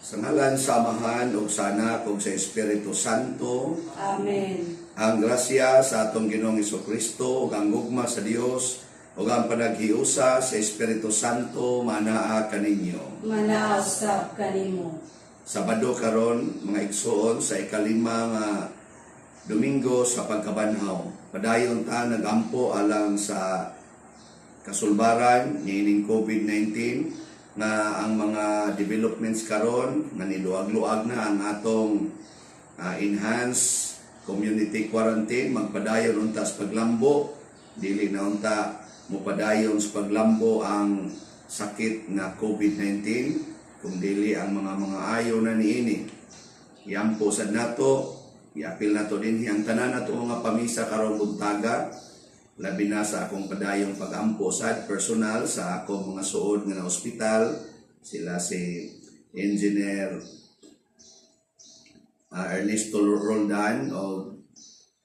Sa ngalan, samahan, ug sana kung sa Espiritu Santo. Amen. Ang grasya sa atong Ginoong Jesucristo ug ang gugma sa Dios ug ang panaghiusa sa Espiritu Santo manaa kaninyo. Manausap kanimo. Sabado karon mga igsoon sa ikalima nga Domingo sa pagkabanhaw. Padayon ta nagampo alang sa kasulbaran niining COVID-19 na ang mga developments karon nga niluag-luag na ang atong enhanced community quarantine. Magpadayon unta sa paglambo, dili na unta mupadayon sa paglambo ang sakit na COVID-19 kung dili ang mga ayo na niini. Yampo sad nato, iapil nato din ang tanan nato mga pamisa karon buntaga, labi na sa akong padayong pag-ampo sad personal sa akong mga suod nga na ospital, sila si Engineer Ernesto Roldan o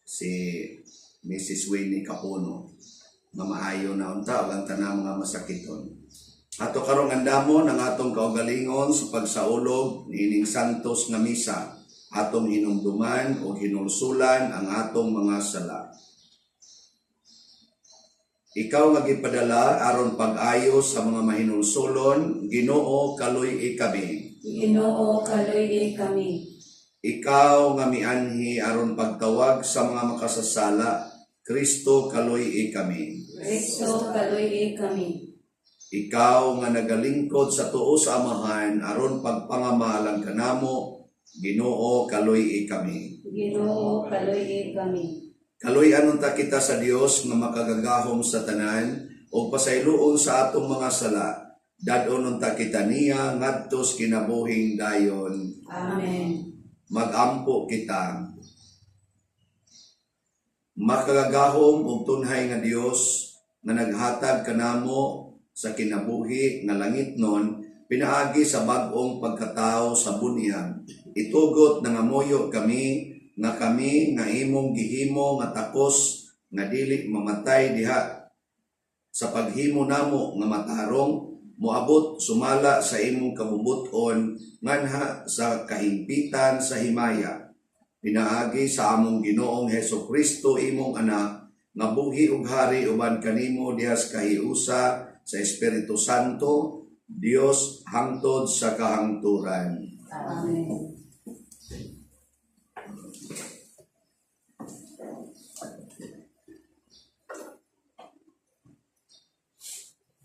si Mrs. Winnie Capuno nga maayo na unta ug ang tanang mga masakiton. Ato karong andamon ang atong kaugalingon sa pagsaulog niining santos nga misa, atong hinumduman o hinulsulan ang atong mga sala. Ikaw nga gipadala aron pag-ayos sa mga mahinulsulon, Ginoo kaluy kami. Ginoo kaluy kami. Ikaw nga mianhi aron pagtawag sa mga makasasala, Kristo kaluy kami. Kristo kaluy kami. Ikaw nga nagalingkod sa tuo sa Amahan aron pagpangamalang kanamo, Ginoo kaluy kami. Ginoo kaluy kami. Kaluy-anon ta kita sa Dios nga makagagahom sa tanan o pasayloon sa atong mga sala. Dadonon ta kita niya ngadtos kinabuhing dayon. Amen. Magampo kita. Makagagahom ug tunhay nga Dios nga naghatag kanamo sa kinabuhi nga langitnon pinaagi sa bag-ong pagkatao sa bunyag. Itugot na ngamoyo kami nga imong gihimo nga takos nga dili mamatay diha sa paghimo namo nga matarong moabot sumala sa imong kabubuton nganha sa kahimpitan sa himaya. Pinaagi sa among Ginoong Hesukristo imong anak nga buhi ug hari uban kanimo diha sa kahiusa sa Espiritu Santo, Dios hangtod sa kahangturan. Amen.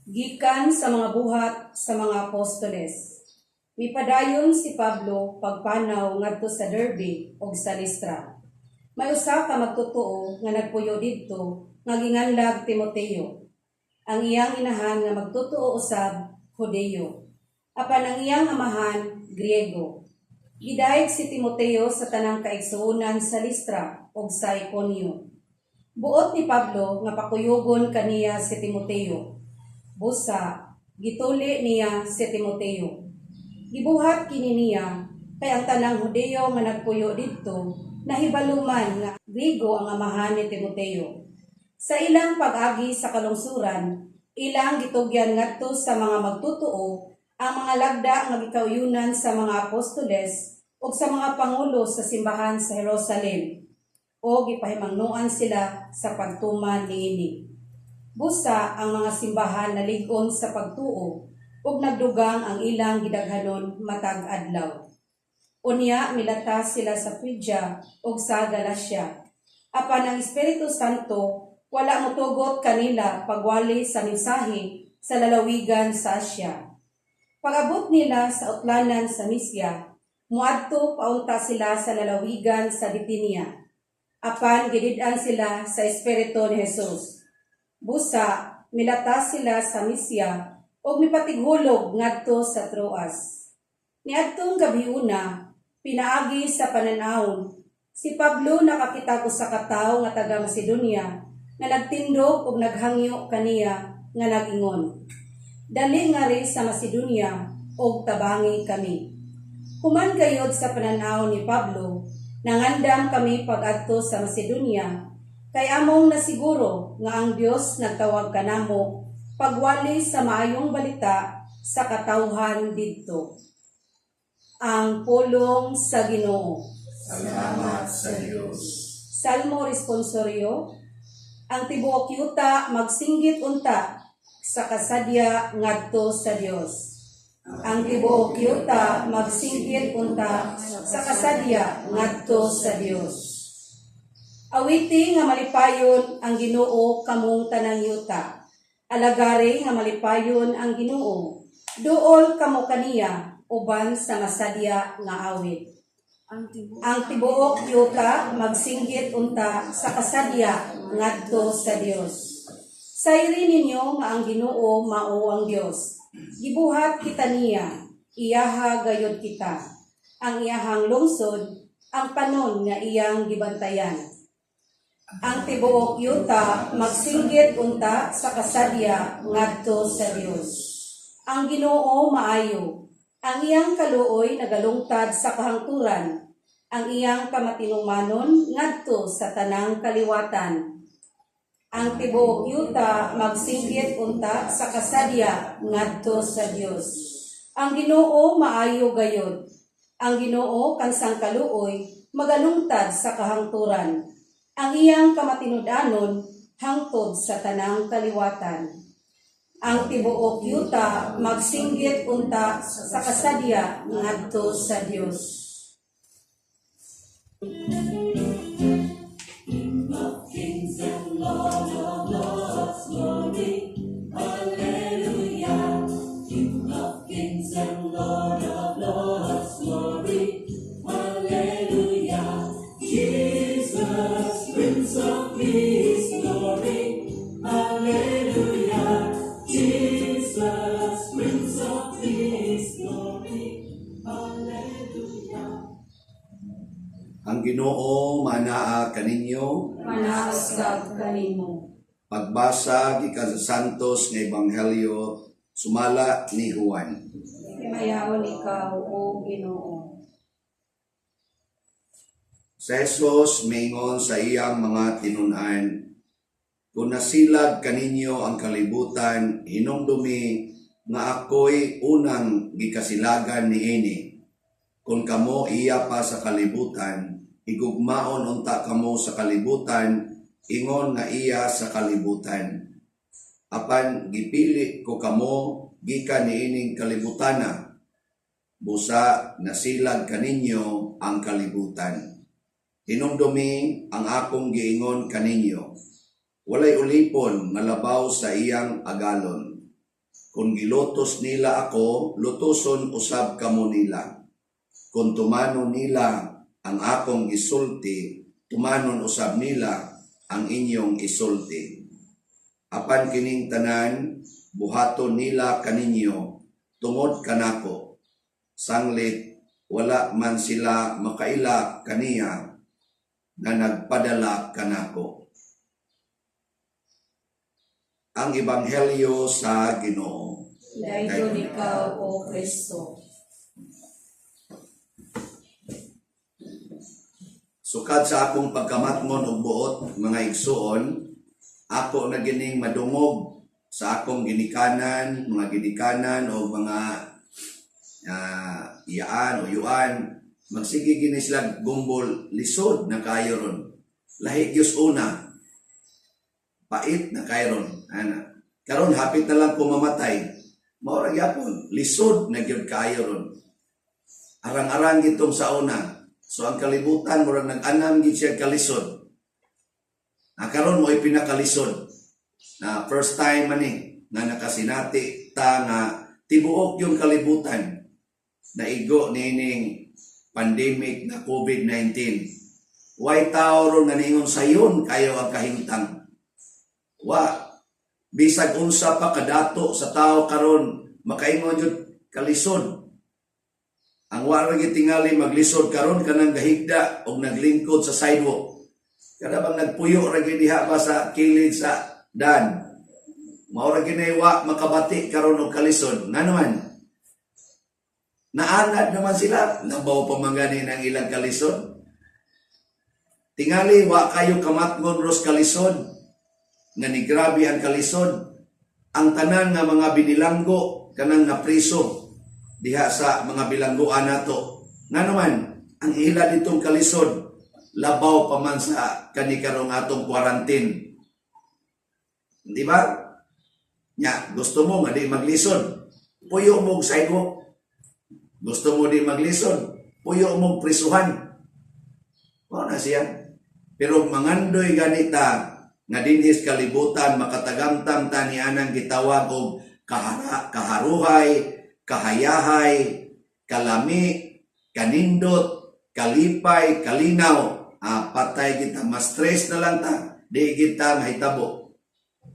Gikan sa mga buhat sa mga apostoles. Mipadayon si Pablo pagpanaw ngadto sa Derbe ug sa Listra. May usa ka magtotoo nga nagpuyo didto nga ginganlag Timoteo. Ang iyang inahan nga magtotoo usab Hodeo. Apan ang iyang amahan Griego. Gidayeg si Timoteo sa tanang kaigsuonan sa Listra ug sa Iconio. Buot ni Pablo nga pakuyogon kaniya si Timoteo. Busa, gituli niya si Timoteo. Gibuhat kini niya, kay ang tanang Hodeo nga nagpuyo didto, nahibaluman nga Griego ang amahan ni Timoteo. Sa ilang pag-agi sa kalungsuran, ilang gitugyan ngadto sa mga magtutuo ang mga lagda nga gikauyunan sa mga apostoles ug sa mga pangulo sa simbahan sa Jerusalem, o gipahimangnuan sila sa pagtuman niini. Busa ang mga simbahan nalig-on sa pagtuo ug nagdugang ang ilang gidaghanon matag adlaw. Unya milata sila sa Phrygia ug sa Galacia. Apan ang Espiritu Santo wala motugot kanila pagwali sa mensahe sa lalawigan sa Asya. Pag-abot nila sa utlanan sa Misya, muadto paunta sila sa lalawigan sa Bitinia. Apan gidid-an sila sa Espiritu ni Jesus. Busa, milata sila sa Misya o mipatighulog ngadto sa Troas. Niadtong gabiuna, pinaagi sa pananawon, si Pablo nakakita ko sa katawo nga taga Macedonia nga nagtindog ug naghangyo kaniya nga nagingon. Dali nga rin sa Macedonia, og tabangi kami. Human gayod sa pananaw ni Pablo, nangandam kami pag-adto sa Macedonia, kay among nasiguro nga ang Dios nagtawag kanamo pagwali sa maayong balita sa katawhan didto. Ang pulong sa Ginoo. Salamat sa Diyos. Salmo responsorio. Ang tibuok yuta magsinggit unta sa kasadya ngadto sa Dios. Ang tibuok yuta magsinggit unta sa kasadya ngadto sa Dios. Awiti nga malipayon ang Ginoo kamong tanang yuta. Alagari nga malipayon ang Ginoo. Duol kamo kaniya uban sa masadya nga awit. Ang tibuok yuta magsinggit unta sa kasadya ngadto sa Dios. Sayri ninyo nga ang Ginoo mao ang Dios. Gibuhat kita niya, iyaha gayod kita. Ang iyahang lungsod, ang panon nga iyang gibantayan. Ang tibuok yuta magsinggit unta sa kasadya ngadto sa Dios. Ang Ginoo maayo, ang iyang kaluoy nagalungtad sa kahangturan, ang iyang kamatinumanon ngadto sa tanang kaliwatan. Ang tibuok yuta magsinggit unta sa kasadya ngadto sa Dios. Ang Ginoo maayo gayod, ang Ginoo kansang kaluoy magalungtad sa kahangturan, ang iyang kamatinud-anon hangtod sa tanang kaliwatan. Ang tibuok yuta magsinggit unta sa kasadya ngadto sa Dios. Ang Ginoo manaa kaninyo. Manasag kanimo. Pagbasa gikan sa Santos nga Ebanghelyo sumala ni Juan. Himayaon ikaw, O Ginoo. Sa Jesus mingon sa iyang mga tinun-an, kung nasilag kaninyo ang kalibutan, hinumdumi nga ako'y unang gikasilagan niini. Kung kamo iya pa sa kalibutan, igugmaon unta kamo sa kalibutan, ingon nga iya sa kalibutan. Apan gipili ko kamo gikan niining kalibutana, busa nasilag kaninyo ang kalibutan. Hinumdumi ang akong giingon kaninyo, walay ulipon nga labaw sa iyang agalon. Kung gilutos nila ako, lutoson usab kamo nila. Kung tumanon nila ang akong isulti, tumanon usab nila ang inyong isulti. Apan kining tanan, buhaton nila kaninyo, tungod kanako. Sanglit, wala man sila makaila kaniya na nagpadala kanako. Ang Ebanghelyo sa Ginoo. Dayon ikaw, O Kristo. Sukad sa akong pagkamatngon og buot, mga igsuon, ako na gining madungog sa akong ginikanan, mga ginikanan o mga iyaan o yuan, magsige gini sila gumbol lisod na kayo ron. Lahi Diyos una, pait na kayo ron. Karon hapit na lang kumamatay, maurag yapon, lisod na gyud kayo ron. Arang-arang gitong sa una. So ang kalibutan, murag nag-anam gid siya kalisod. Karon mo pinakalisod. Na first time mani na nakasinati ta nga tibuok yung kalibutan na igo nining pandemic na COVID-19. Why tao ron nga ningon sayon kayo ang kahimtang. Bisag unsa pa kadato sa tao karon makaingon jud kalisod. Ang wala gitingali maglisod karon kanang gahigda og naglingkod sa sidewalk. Kada bang nagpuyo ra gyud diha ba sa kilid sa dan. Mao ra ginaywa makabati karon og kalisod. Nga naman. Naanad naman sila, labaw pamangani ng ilang kalisod. Tingali, wa kayo kamatngon ros kalisod, nga ni grabe ang kalisod. Ang tanan nga mga binilanggo, kanang napriso, diha sa mga bilanggoan nato. Nga naman, ang ila ditong kalisod, labaw pa man sa kanikarong atong quarantine. Di ba? Nya, gusto mo nga di maglisod, puyo mo saygo. Gusto mo di maglisod, puyo mo prisuhan. O na siya. Pero mangandoy ganita, nga dinhis kalibutan, makatagamtam tanianang gitawag og kaharuhay, kahayahay, kalami, kanindot, kalipay, kalinaw. Patay kita, mas stress na lang ta. Di kita mahitabo.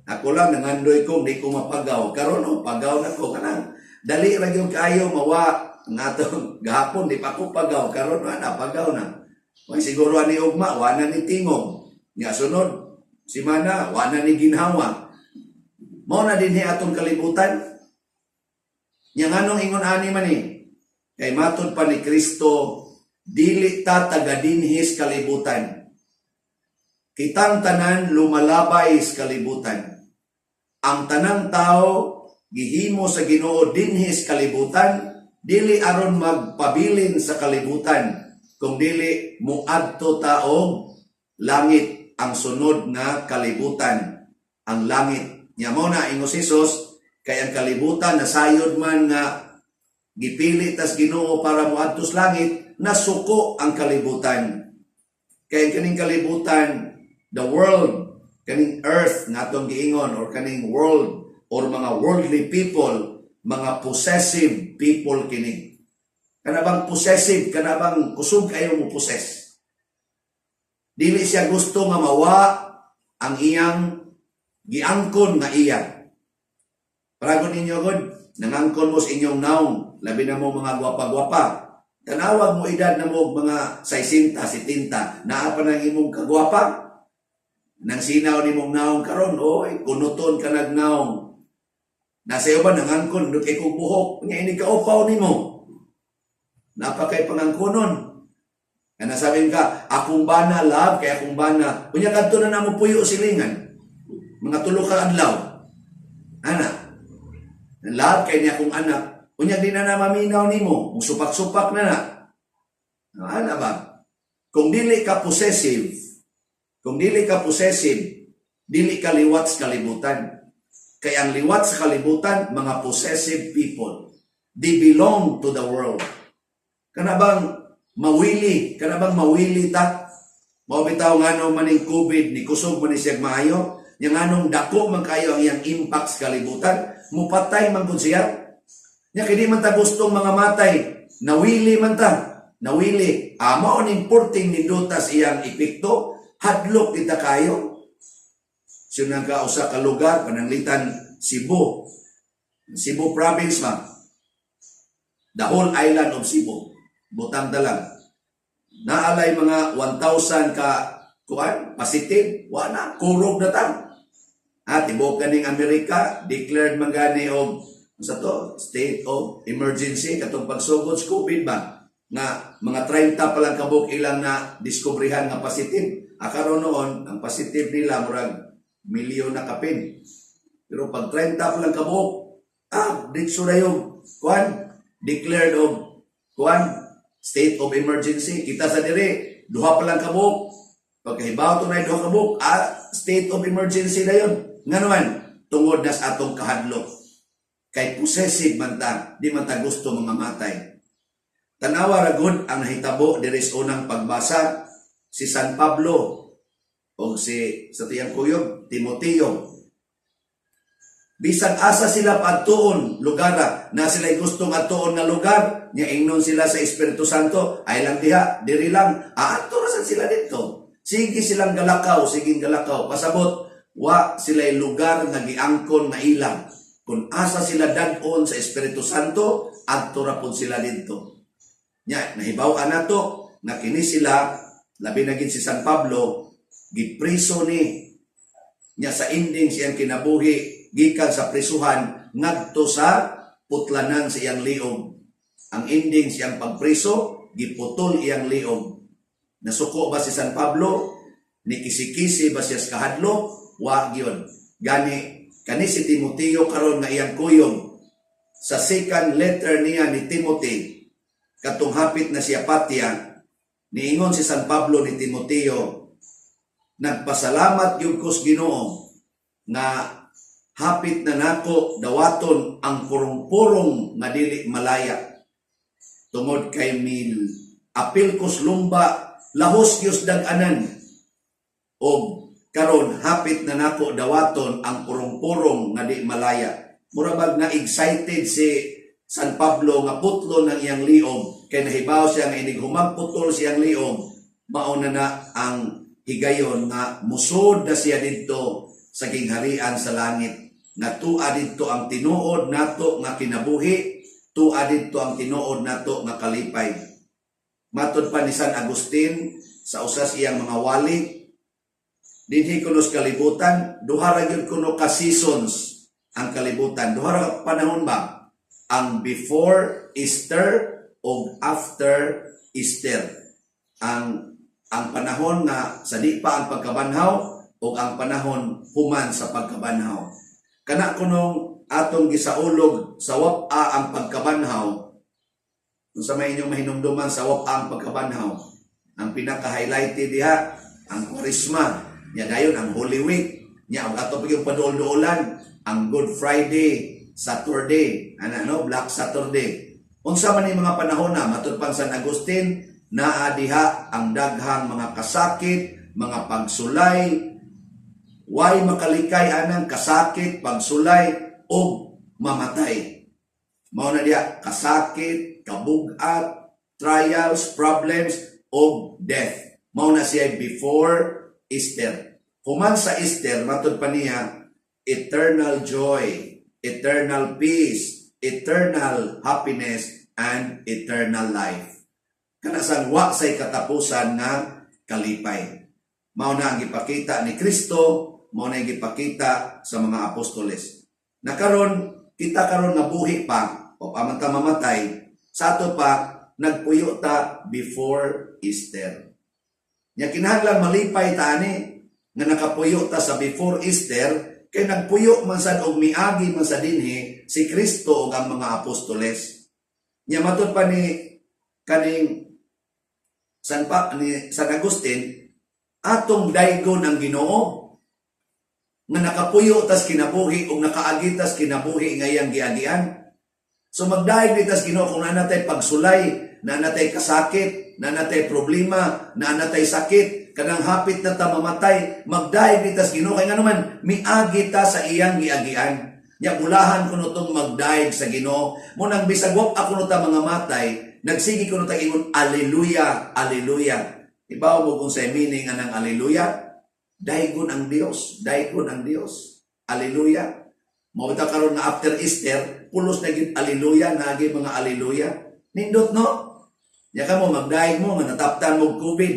Ako lang nangandoy ko, di ko mapagaw. Karon pagaw na ko kanang. Dali ra gyud kayo mawa ang atong gahapon di pa ko pagaw. Karon na pagaw na. Kung siguro ani ugma, wa na ni tingog. Nga sunod, si mana, wa na ni ginhawa. Mao na dinhi atong kalibutan. Nya nganong ingon ani man ni? Kay matud pa ni Kristo, dili ta taga dinhis kalibutan. Kitang tanan lumalabay sa kalibutan. Ang tanang tao gihimo sa Ginoo dinhis kalibutan, dili aron magpabilin sa kalibutan, kung dili muadto taong langit ang sunod nga kalibutan, ang langit. Nya mo na ingos Hesus, kay ang kalibutan nasayod man nga gipili tas Ginoo para muadto sa langit, nasuko ang kalibutan. Kay kaning kalibutan, the world, kaning earth nga atong giingon, or kaning world, or mga worldly people, mga possessive people kini. Kanabang possessive, kanabang kusog kayo mo possess. Dili siya gusto nga mawa ang iyang giangkon nga iya. Paragon ninyo god, nangangkon mo sa inyong naong, labi na mo mga gwapa-gwapa. Tanawag mo edad na mo mga 60, 70, naa pa ng imong kagwapa. Nang sinaw ni mong naong karon, oy, kunuton ka nagnaong. Nasa iyo ba nangangkon, doon kay kong buhok, nga ini kaupaw ni mo. Napakay pangangkonon. Kaya nasabing ka, akong bana, love, kaya akong bana. Kunya kadto na namo puyo silingan. Mga tulo ka adlaw. Ana, love, kaya niya akong anak. Kunya di na maminaw ni mo, musupak-supak na na. Ana ba? Kung dili ka possessive, dili ka liwat sa kalibutan. Kaya ang liwat sa kalibutan, mga possessive people. They belong to the world. Kanabang mawili ta. Mabitaw nga nung maning COVID, ni kusog man ni siyag maayo, yung anong dako man kayo ang iyang impact sa kalibutan, mupatay man po siya. Nya kini man ta gustong mga matay, nawili man ta. Nawili. Mao ning porting ni dutas iyang epekto, hadlok kita kayo. Siya nagkausa ka lugar, pananglitan Cebu. Cebu province ma. The whole island of Cebu. Butang dalang. Naalay mga 1,000 ka positive. Wala, kurog na ta. Tibok kaning Amerika, declared man gani og state of emergency katong pagsugod sa COVID ba? Nga mga 30 pa lang kabuk ilang na diskubrihan nga positive. Karon noon, ang positive nila murag milyon na kapin. Pero pag 30 pa lang kabuk, ditso na yung declared of state of emergency. Kita sa dire, duha pa lang kabuk. Pagkahibaw to na duha kabuk, state of emergency na yun. Nga naman, tungod na sa atong kahadlok. Kay possessive man ta, di man ta gusto mga matay. Tanawa ragod ang nahitabo dire sa unang pagbasa, si San Pablo, o sa tiyang kuyog, Timoteo. Bisan asa sila paadtuon lugar na sila gustong adtuon nga lugar, nya ingnon sila sa Espiritu Santo, ay lang diha, diri lang, aaturasan sila dito. Sige silang galakaw, pasabot, wa sila'y lugar nga giangkon nga ilang. Kung asa sila dadon sa Espiritu Santo, adtura pud sila dito. Nya, nahibaw nato, na kini sila, labi na gid si San Pablo, gipriso ni niya sa ending siyang kinabuhi gikan sa prisuhan ngadto sa putlanan sa iyang liog. Ang ending siyang pagpriso, giputol iyang liog. Nasuko ba si San Pablo? Nikisi-kisi ba siya sa kahadlo? Wa gyud. Gani kani si Timoteo karon nga iyang kuyog sa second letter niya ni Timothy katong hapit na siya patya, niingon si San Pablo ni Timoteo, nagpasalamat gyud ko sa Ginoo nga hapit na nako dawaton ang purong-purong nga dili malaya. Tungod kay mil apil kos lumba lahos gyud dag-anan. O karon hapit na nako dawaton ang purong-purong nga di malaya. Mura bag na excited si San Pablo nga putlo ng iyang liog kay nahibaw siya nga inig humagputol siyang liog, mao na ang higayon nga musod na siya didto sa gingharian sa langit. Nga tua didto ang tinuod nato nga kinabuhi, tua didto ang tinuod nato nga kalipay. Matod pa ni San Agustin sa usas iyang mga wali, dinhi kuno sa kalibutan, duha ra gyud kuno ka seasons ang kalibutan. Duha ra panahon ba? Ang before Easter o after Easter. Ang panahon nga sa di pa ang pagkabanhaw o ang panahon human sa pagkabanhaw. Kana kunong atong gisaulog sa wap-a ang pagkabanhaw, kung sa may inyong mahinumduman sa wap-a ang pagkabanhaw, ang pinaka-highlighted diha, ang Kwaresma, nya dayon ang Holy Week, nya ang ato yung paduol-duolan, ang Good Friday, Saturday, Black Saturday. Unsa man ni mga panahon na matud pang San Agustin, naa diha ang daghang mga kasakit, mga pagsulay, way makalikay anang kasakit, pagsulay o mamatay. Mao na diha kasakit, kabugat, trials, problems o death. Mao na siya before Easter. Human sa Easter matud pa niya eternal joy, eternal peace, eternal happiness, and eternal life. Kanasang wa say katapusan nga kalipay. Mao na ang gipakita ni Kristo, mao na ang gipakita sa mga apostoles. Nakaron kita karon nga buhi pa o amanta mamatay, sa ato pa nagpuyo ta before Easter. Nya kinahanglan malipay ta ani nga nakapuyo ta sa before Easter, kay nagpuyo man sad og miagi man sa dinhi si Kristo ug ang mga apostoles. Nya matud pa ni kaning San Agustin, atong daygon ang Ginoo nga nakapuyo tas kinabuhi ug nakaagi tas kinabuhi ngayang giagian. So magdaig ni tas Ginoo kung nanatay pagsulay, nanatay kasakit, nanatay problema, nanatay sakit, kanang hapit na ta mamatay, magdaig ni tas Ginoo kay nganuman miagi ta sa iyang giagian. Nya bulahan kuno tong magdaig sa Ginoo. Mo nang bisag wa ako ta mga matay, nagsigi kuno ta ingon alleluia, alleluia. Ibaw mo kung sa meaning anang alleluia? Daygon ang Dios, daygon ang Dios. Alleluia. Mao ta karon nga after Easter, pulos na gyud alleluia, nagi mga alleluia. Nindot no? Nya kamo magdaig mo nga nataptan mo COVID.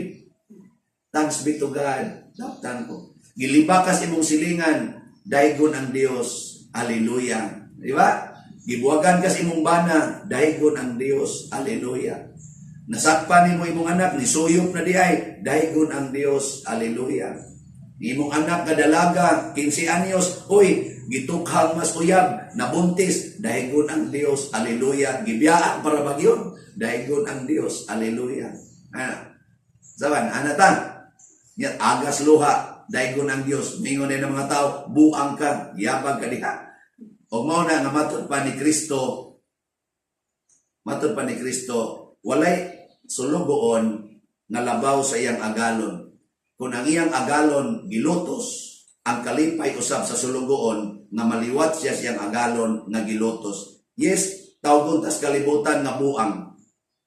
Thanks be to God. Taptan ko. Gilibakas imong silingan, daygon ang Dios. Alleluia. Di ba? Gibuwagan kas imong bana, daygon ang Dios. Alleluia. Nasakpan nimo imong anak, nisuyop na di ay, daygon ang Dios. Alleluia. Imong anak nga dalaga, 15 anyos, hoy, gitukhang mas uyab, nabuntis, daygon ang Dios. Alleluia. Gibiyaan para bagyon, daygon ang Dios. Alleluia. Saban, anata? Nya agas luha, daygon ang Dios. Mingon na ng mga tao, buang ka, yabag ka diha. O mao na nga matod pa ni Kristo, walay sulugoon nga labaw sa iyang agalon. Kung ang iyang agalon gilutos, ang kalipay usab sa sulugoon nga maliwat siya siyang agalon nga gilutos. Yes, tawgon tas kalibutan nga buang.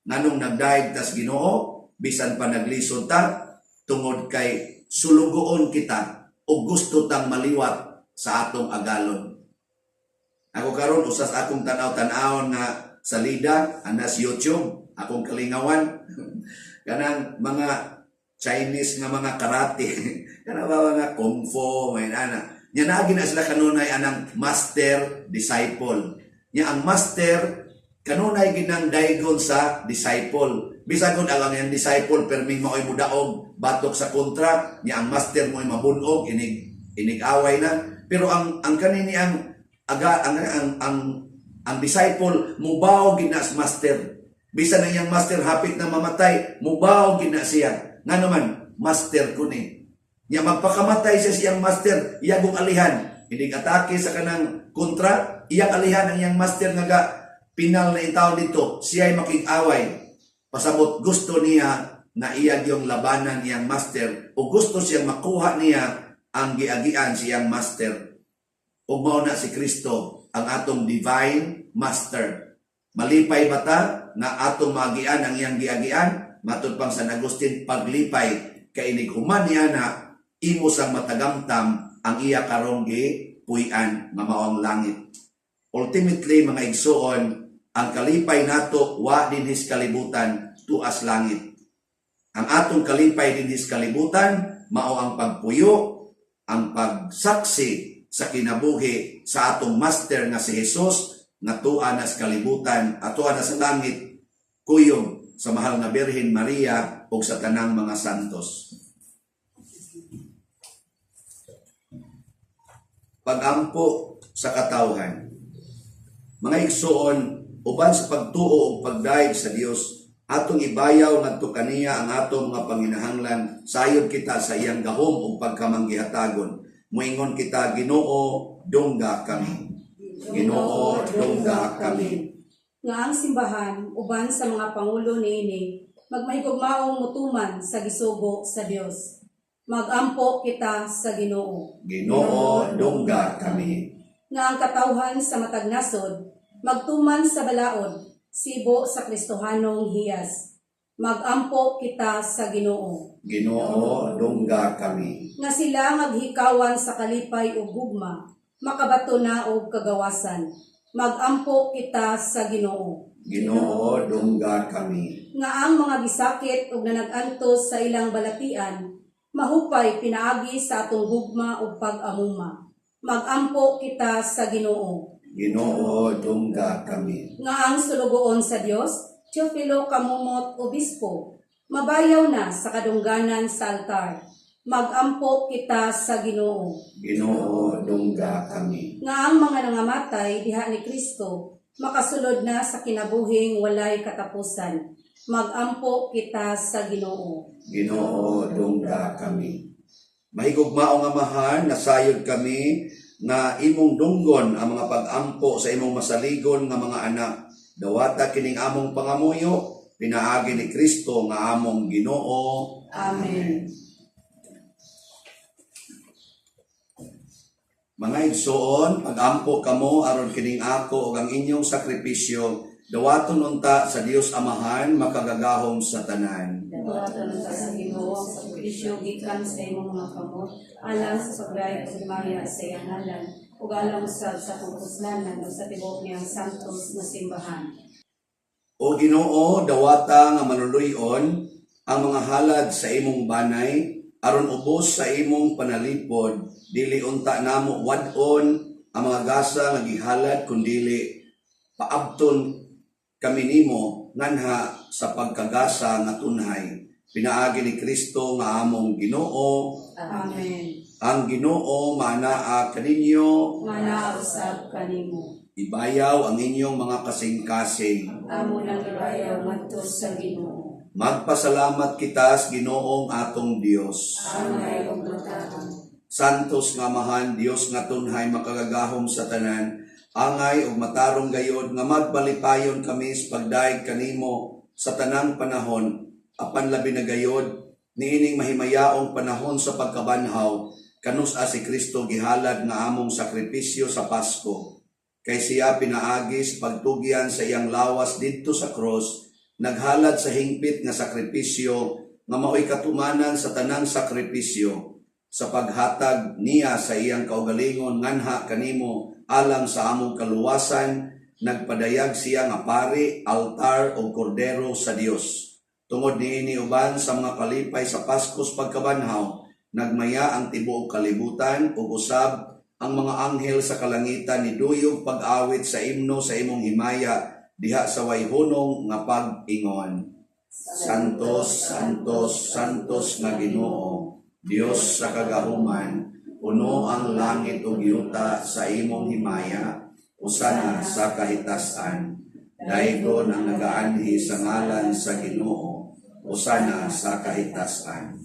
Nganong nagdaig tas Ginoo, bisan pa naglisod ta, tungod kay sulugoon kita o gusto tang maliwat sa atong agalon. Ako karon usas akong tanaw-tanawon nga salida anas YouTube, akong kalingawan kanang mga Chinese nga mga karate kana ba mga kung fu may ana nya naagi na sila kanunay anang master disciple nya ang master kanunay ginang daygon sa disciple. Bisag kun ang yang disciple permi maoy mudaog batok sa kontra niya ang master mo'y mabunog inig-away na. Pero ang kanini ang disciple mubaw gina sa master. Bisan ang yang master hapit na mamatay, mubaw gina siya. Nga naman, master ko ni. Niya magpakamatay siya siyang master, iyagong alihan. Hindi atake sa kanang kontra, iyang alihan ang yang master nga pinal na itaw dito, siya ay makig-away. Pasabot gusto niya na iyag yung labanan niyang master o gusto siyang makuha niya ang giagian siyang master. O mao na si Kristo ang atong divine master. Malipay bata na atong magian ang iyang giagian, matud pang San Agustin, paglipay kay inighuman niya na imo sang matagamtam ang iya karong gipuy-an nga mao ang langit. Ultimately mga igsuon, ang kalipay nato wa dinhis kalibutan tuas langit. Ang atong kalipay dinhis kalibutan mao ang pagpuyo, ang pagsaksi sa kinabuhi sa atong master nga si Jesus nga tuwa na sa kalibutan at tuwa na sa langit kuyog sa mahal na Birhen Maria o sa tanang mga santos. Pagampo sa katawhan. Mga igsuon, uban sa pagtuo o pagdaig sa Dios, atong ibayaw ngadto kaniya ang atong mga panginahanglan, sayod kita sa iyang gahom o pagkamanggihatagon. Muingon kita, Ginoo, dungga kami. Ginoo, dungga kami. Nga ang simbahan, uban sa mga pangulo niini, magmahigugmaong mutuman sa gisugo sa Dios. Magampo kita sa Ginoo. Ginoo, dungga kami. Nga ang katawhan sa matag nasod, magtuman sa balaod, sibo sa Kristohanong hiyas. Magampo kita sa Ginoo. Ginoo, dungga kami. Nga sila maghikawan sa kalipay ug gugma, makabato na og kagawasan. Magampo kita sa Ginoo. Ginoo, dungga kami. Nga ang mga gisakit ug nanag-antos sa ilang balatian, mahupay pinaagi sa atong gugma ug pag-amuma. Magampo kita sa Ginoo. Ginoo, dungga kami. Nga ang sulugoon sa Dios, Teofilo Kamumot Obispo, mabayaw na sa kadungganan sa altar. Magampo kita sa Ginoo. Ginoo, dungga kami. Nga ang mga nangamatay diha ni Kristo, makasulod na sa kinabuhing walay katapusan. Magampo kita sa Ginoo. Ginoo, dungga kami. Mahigugmaong Amahan, nasayod kami na imong dunggon ang mga pag-ampo sa imong masaligon nga mga anak. Dawata kining among pangamuyo, pinaagi ni Kristo nga among Ginoo. Amen. Mga igsoon, pag-ampo kamo aron kining ako ug ang inyong sakripisyo, dawaton unta sa Dios Amahan makagagahom sa tanan. Dawaton ka sa Ginoo sa sakripisyo gikan sa imong mga kamot, alang sa pagdayeg ug himaya sa iyang ngalan, ug alang usab sa pagpuslanan ug sa tibuok niyang santos nga simbahan. O Ginoo, dawata nga manuluyon ang mga halad sa imong banay aron ubos sa imong panalipod, dili unta namo wadon ang mga gasa nga gihalad kundili paabton kami nimo nganha sa pagkagasa nga tunhay. Pinaagi ni Kristo nga among Ginoo. Amen. Ang Ginoo manaa kaninyo, Mana usab kanimo. ibayaw ang inyong mga kasing-kasing. Amo nang ibayaw ngadto sa Ginoo. Magpasalamat kita sa Ginoong atong Dios. Angay ug mataang. Santos nga Amahan, Dios nga tunhay makagagahom sa tanan, angay ug matarong gayod nga magbalipayon kami sa pagdaig kanimo sa tanang panahon, apan labi na gayod niining mahimayaong panahon sa pagkabanhaw, kanus-a si Kristo gihalad nga among sakripisyo sa Pasko. Kay siya pinaagi sa pagtugyan sa iyang lawas didto sa cross, naghalad sa hingpit nga sakripisyo nga mao'y katumanan sa tanang sakripisyo, sa paghatag niya sa iyang kaugalingon nganha kanimo alang sa among kaluwasan, nagpadayag siya nga pari, altar o kordero sa Dios. Tungod niini uban sa mga kalipay sa Paskos pagkabanhaw, nagmaya ang tibuok kalibutan ug usab ang mga anghel sa kalangitan ni duyog pag-awit sa imno sa imong himaya diha sa way hunong nga pag-ingon. Santos, Santos, Santos nga Ginoo, Dios sa kagahuman, puno ang langit ug yuta sa imong himaya, usana sa kahitasan. Daygon ang nagaanhi sa ngalan sa Ginoo, usana sa kahitasan.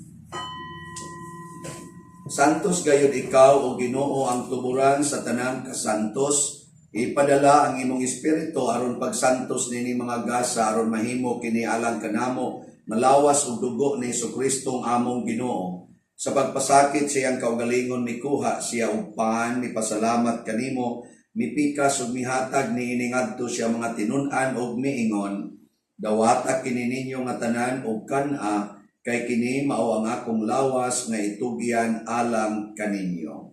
Santos gayud ikaw o Ginoo ang tuburan sa tanang kasantos. Ipadala ang imong espiritu aron pagsantos nini mga gasa aron mahimo kini alang kanamo malawas og dugo ni Jesucristo ang among Ginoo. Sa pagpasakit siyang kaugalingon mikuha siya og pan mipasalamat kanimo, mipikas ug mihatag niini ngadto siya mga tinun-an ug miingon, dawata kini ninyo nga tanan og kan-a, kay kini mao ang akong lawas nga itugyan alang kaninyo.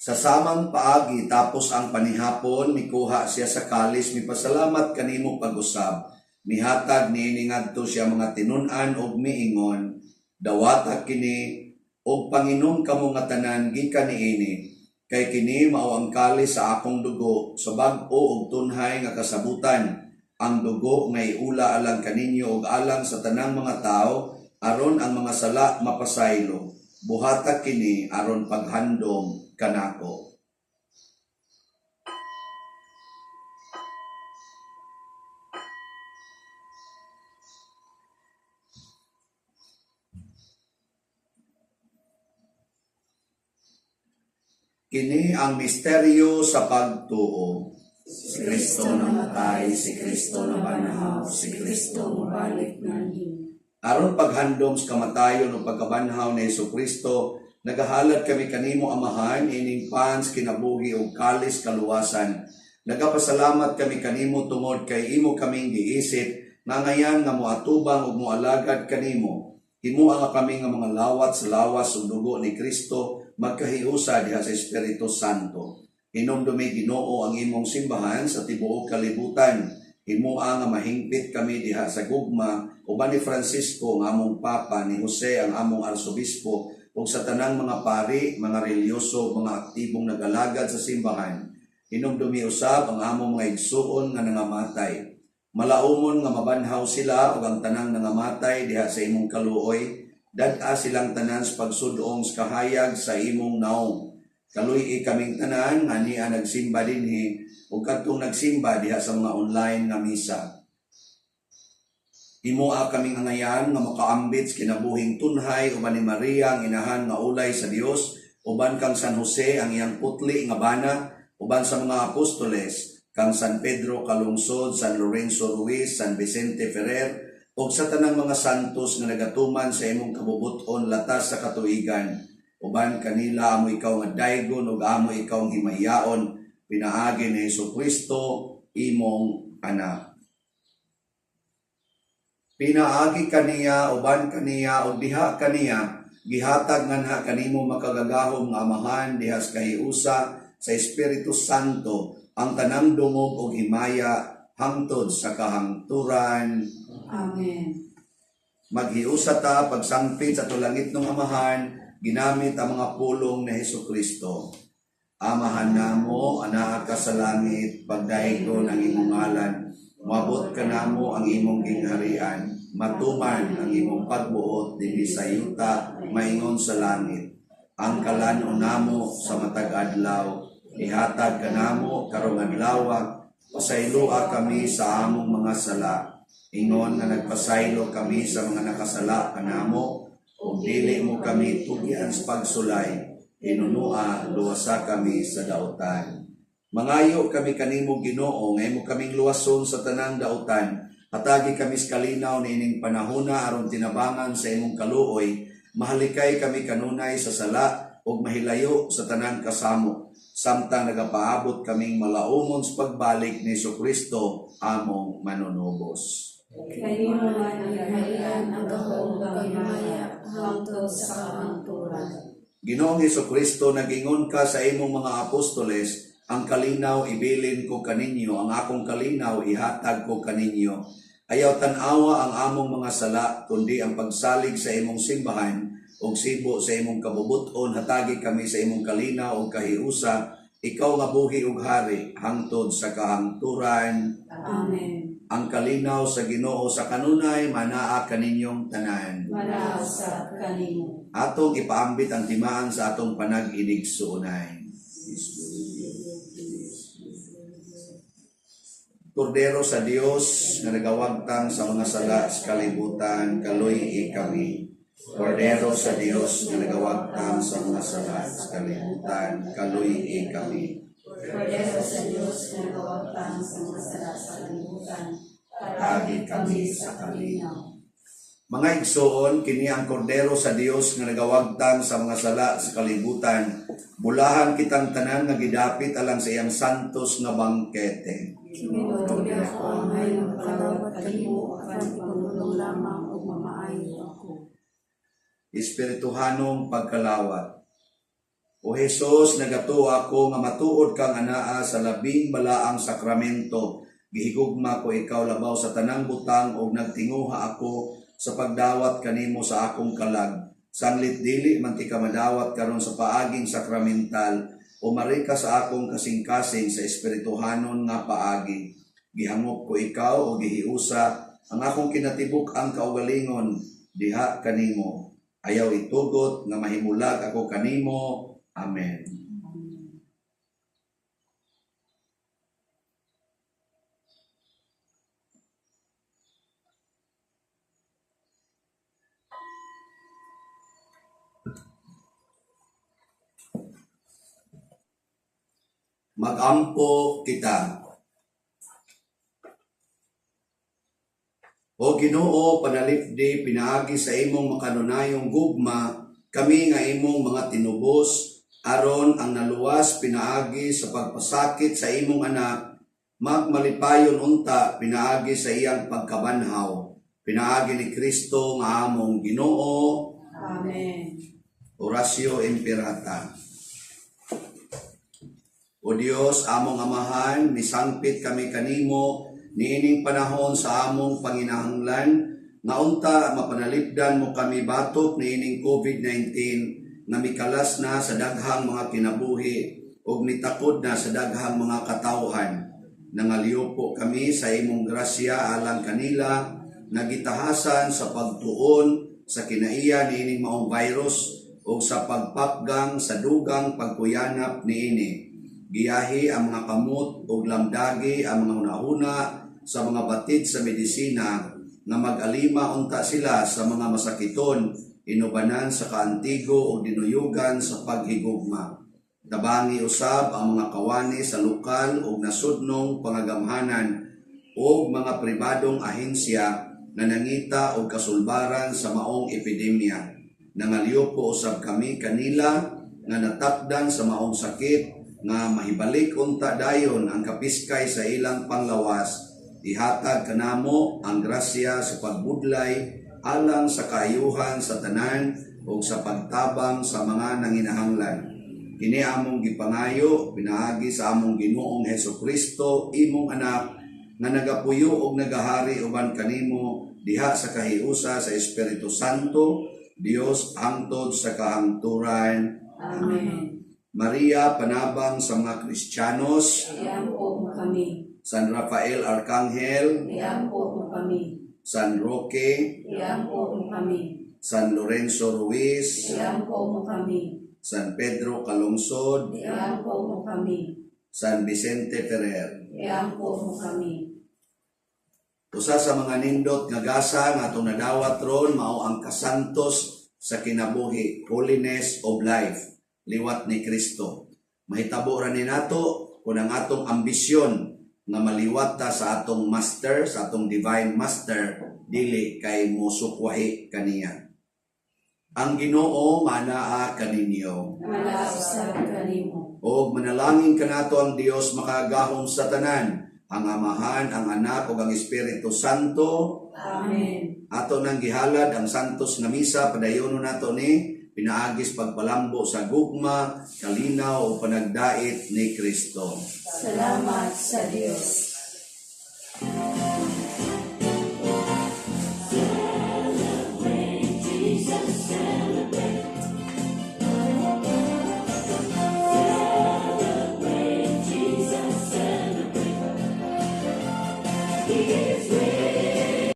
Sa samang paagi tapos ang panihapon, mikuha siya sa kalis, mipasalamat kanimo pag-usab. Mihatag niini ngadto siya mga tinun-an ug miingon, dawata kini og Panginom kamo nga tanan gikan niini, kay kini mao ang kalis sa akong dugo, sa bag-o ug tunhay nga kasabutan, ang dugo nga iula alang kaninyo ug alang sa tanang mga tao, aron ang mga sala mapasaylo. Buhatag kini aron paghandom kanako. Kini ang misteryo sa pagtuo. Si Kristo namatay, si Kristo nabanhaw, si Kristo mabalik nanhin. Aron paghandom sa kamatayon o pagkabanhaw ni Jesucristo, nagahalad kami kanimo Amahan, ining pans kinabuhi o kalis kaluwasan. Nagapasalamat kami kanimo tungod kay imo kaming giisip, nga ngayan nga moatubang ug moalagad kanimo. Himuha nga kami nga mga lawat sa lawas ug dugo ni Kristo, magkahiusa diha sa Espiritu Santo. Hinumdumi Ginoo ang imong simbahan sa tibuok kalibutan. Himuha nga mahingpit kami diha sa gugma uban ni Francisco nga among Papa, ni Jose ang among Arsobispo, ug sa tanang mga pari, mga reliyoso, mga aktibong nagalagad sa simbahan. Hinumdumi usab ang among mga igsuon nga nangamatay. Malaumon nga mabanhaw sila ug ang tanang nangamatay diha sa imong kaluoy. Dad-a silang tanan sa pagsudong sa kahayag sa imong naong. Kaluy kaming tanan nga niya nagsimba dinhi ug kadtong nagsimba diha sa mga online nga misa. Himuha kaming angayan nga makaambit sa kinabuhing tunhay uban ni Maria ang inahan nga ulay sa Dios, uban kang San Jose ang iyang putli nga bana, uban sa mga apostoles kang San Pedro Calungsod, San Lorenzo Ruiz, San Vicente Ferrer, ug sa tanang mga santos nga nagatuman sa imong kabubuton latas sa katuigan. Uban kanila amo ikaw nga daygon ug amo ikaw ang himayaon, pinaagi ni Jesucristo imong anak. Pinaagi kaniya, uban kaniya, o diha kaniya, gihatag nganha kanimo makagagahom nga Amahan diha sa kahiusa sa Espiritu Santo, ang tanang dungog o himaya hangtod sa kahangturan. Amen. Maghiusa ta pagsangpit sa tulangit ng Amahan, ginamit ang mga pulong ni Jesucristo. Amahan namo, anaa ka sa langit, pagdaygon ang imong ngalan, mabot ka namo ang imong gingharian, matuman ang imong pagbuot dinhi sa yuta, maingon sa langit. Ang kalanon namo sa matag adlaw, ihatag ka namo karong adlaw, pasayloa kami sa among mga sala. Ingon nga nagpasaylo kami sa mga nakasala kanamo, ug dili mo kami tugyan sa pagsulay. Inunua, luwasa kami sa dautan. Mangayo kami kanimo Ginoo, ngay mo kaming luwason sa tanang dautan. Hatagi kami sa kalinaw ni ining panahona aron tinabangan sa imong kaluoy. Mahalikay kami kanunay sa sala ug mahilayo sa tanang kasamo. Samtang nagapaabot kaming malaumon sa pagbalik ni Jesucristo among manunubos. Kanimo man ang kaharian, ang gahom, kagimaya, hangtod sa kahangturan. Ginoong Jesucristo, nagingon ka sa imong mga apostoles, ang kalinaw ibilin ko kaninyo, ang akong kalinaw ihatag ko kaninyo. Ayaw tanawa ang among mga sala, kundi ang pagsalig sa imong simbahan, ug sibo sa imong kabubuton, hatagi kami sa imong kalinaw ug kahiusa, ikaw nga buhi ug hari, hangtod sa kahangturan. Amen. Ang kalinaw sa Ginoo sa kanunay, manaa kaninyong tanan. Manaw sa kanimo. Atong ipaambit ang timaan sa atong panag-inig-suunay. Kordero sa Dios nga nagawagtang sa mga sala sa kalibutan, kaluy kami. Kordero sa Dios nga nagawagtang sa mga sala sa kalibutan, kaluy kami. Kordero sa Diyos na nagawagtang sa mga sala sa kalibutan, Hatagi kami sa kalinaw. Mga igsoon, kini ang kordero sa Dios nga nagawagtang sa mga sala sa kalibutan. Bulahan kitang tanan nga gidapit alang sa iyang santos nga bangkete. Kinutuloy ako ang ngayon kalawat kanimo, akan pangulong lamang o mamaayo ako. Espirituhanong pagkalawat. O Jesus, nagatuwa ko nga matuod kang anaa sa labing balaang sakramento. Gihigugma ko ikaw labaw sa tanang butang o nagtinguha ako sa pagdawat kanimo sa akong kalag. Sanglit dili man ti ka madawat karon sa paaging sakramental o marika sa akong kasing-kasing sa espirituhanon nga paagi. Gihangop ko ikaw o gihiusa ang akong kinatibuk ang kaugalingon diha kanimo. Ayaw itugot nga mahimulag ako kanimo. Amen. Magampo kita. O Ginoo, panalipdi pinaagi sa imong makanunayong gugma, kami nga imong mga tinubos, aron ang naluwas pinaagi sa pagpasakit sa imong anak, magmalipayon unta pinaagi sa iyang pagkabanhaw, pinaagi ni Kristo nga among Ginoo. Amen. Oratio Imperata. O Dios, among amahan, misangpit kami kanimo, niining panahon sa among panginahanglan, nga unta mapanalipdan mo kami batok niining COVID-19, na mikalas na sa daghang mga kinabuhi, o nitakod na sa daghang mga katawhan. Nangaliyo po kami sa imong grasya alang kanila, nagitahasan sa pagtuon sa kinaiya niining maong virus, o sa pagpapgang sa dugang pagkuyanap niini. Giyahi ang mga kamot o lamdagi ang mga unahuna sa mga batid sa medisina nga mag-alima unta sila sa mga masakiton, inubanan sa kaantigo o dinuyugan sa paghigugma. Tabangi usab ang mga kawani sa lokal o nasudnong pangagamhanan o mga pribadong ahensya na nangita o kasulbaran sa maong epidemya. Nangaliyo po usab kami kanila nga natakdan sa maong sakit nga mahibalik unta dayon ang kapiskay sa ilang panglawas. Ihatag kanamo ang grasya sa pagbudlay alang sa kaayuhan sa tanan o sa pagtabang sa mga nanginahanglan. Kini among gipangayo pinaagi sa among Ginoong Hesukristo, imong anak, nga nagapuyo og nagahari uban kanimo diha sa kahiusa sa Espiritu Santo, Dios hangtod sa kahangturan. Amen. Maria, panabang sa mga Kristiyanos, Iampo mo kami. San Rafael Arcangel, Iampo mo kami. San Roque, Iampo mo kami. San Lorenzo Ruiz, Iampo mo kami. San Pedro Calungsod, Iampo mo kami. San Vicente Ferrer. Iampo mo kami. Usa sa mga nindot nga gasa nga atong nadawat ron mao ang kasantos sa kinabuhi, holiness of life, liwat ni Kristo. Mahitabo ra ni nato kung ang atong ambisyon nga maliwat ta sa atong master, sa atong divine master, dili kay musukwahi kaniya. Ang Ginoo manaa kaninyo. Malausab kanimo. O manalangin kanato ang Dios makagahom sa tanan, ang Amahan, ang Anak, ug ang Espiritu Santo. Amen. Ato nang gihalad ang santos nga misa, padayonon nato ni pinaagis pagpalambo sa gugma, kalinaw o panagdait ni Kristo. Salamat sa Diyos. O Amen.